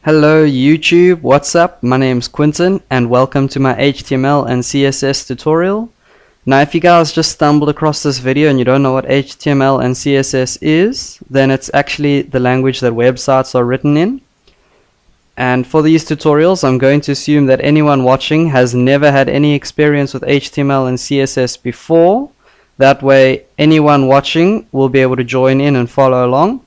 Hello YouTube, what's up? My name's Quinton and welcome to my HTML and CSS tutorial. Now if you guys just stumbled across this video and you don't know what HTML and CSS is, then it's actually the language that websites are written in. And for these tutorials I'm going to assume that anyone watching has never had any experience with HTML and CSS before. That way anyone watching will be able to join in and follow along.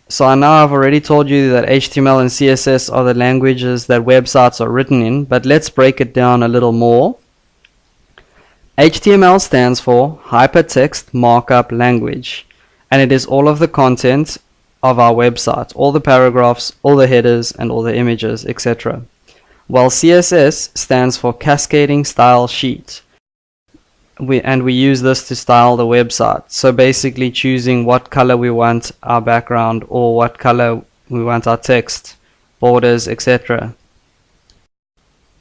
So I know I've already told you that HTML and CSS are the languages that websites are written in, but let's break it down a little more. HTML stands for Hypertext Markup Language, and it is all of the content of our website, all the paragraphs, all the headers, and all the images, etc. While CSS stands for Cascading Style Sheet. We use this to style the website, so basically choosing what color we want our background or what color we want our text, borders, etc.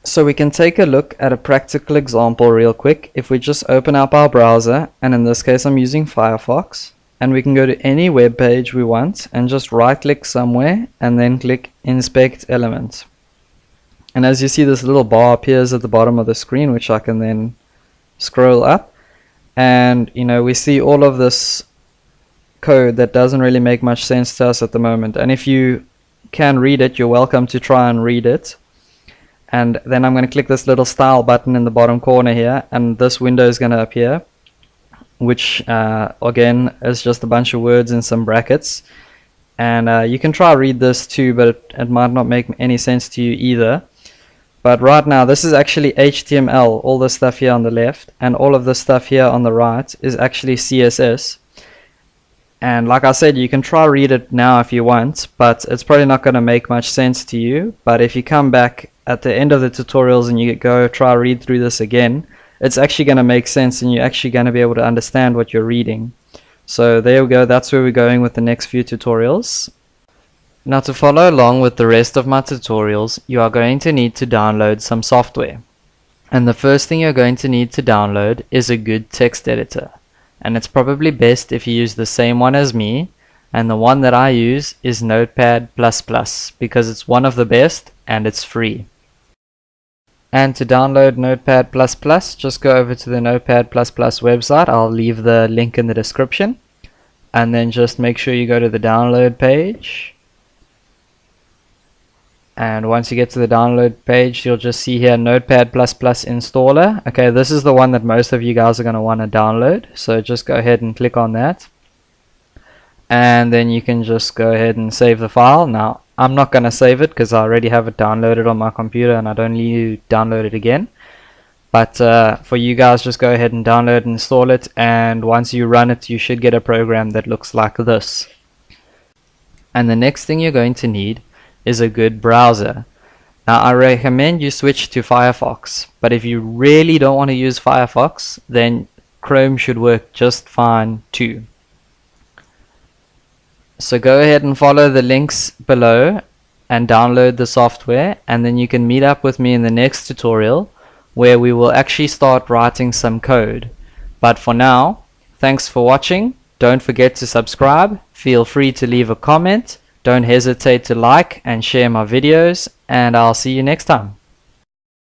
So we can take a look at a practical example real quick. If we just open up our browser, and in this case I'm using Firefox, and we can go to any web page we want and just right click somewhere and then click Inspect Element. And as you see, this little bar appears at the bottom of the screen, which I can then scroll up, and we see all of this code that doesn't really make much sense to us at the moment, and if you can read it, you're welcome to try and read it. And then I'm going to click this little style button in the bottom corner here, and this window is going to appear, which again is just a bunch of words in some brackets, and you can try read this too, but it might not make any sense to you either. But right now this is actually HTML, all this stuff here on the left, and all of this stuff here on the right is actually CSS. And like I said, you can try read it now if you want, but it's probably not going to make much sense to you. But if you come back at the end of the tutorials and you go try read through this again, it's actually going to make sense and you're actually going to be able to understand what you're reading. So there we go, that's where we're going with the next few tutorials. Now to follow along with the rest of my tutorials, you are going to need to download some software. And the first thing you're going to need to download is a good text editor. And it's probably best if you use the same one as me, and the one that I use is Notepad++, because it's one of the best and it's free. And to download Notepad++, just go over to the Notepad++ website. I'll leave the link in the description. And then just make sure you go to the download page. And once you get to the download page, you'll just see here Notepad++ installer. Okay, this is the one that most of you guys are going to want to download, so just go ahead and click on that, and then you can just go ahead and save the file. Now I'm not going to save it because I already have it downloaded on my computer and I don't need to download it again, but for you guys, just go ahead and download and install it, and once you run it you should get a program that looks like this. And the next thing you're going to need is a good browser. Now I recommend you switch to Firefox, but if you really don't want to use Firefox, then Chrome should work just fine too. So go ahead and follow the links below and download the software, and then you can meet up with me in the next tutorial where we will actually start writing some code. But for now, thanks for watching. Don't forget to subscribe, feel free to leave a comment. Don't hesitate to like and share my videos, and I'll see you next time.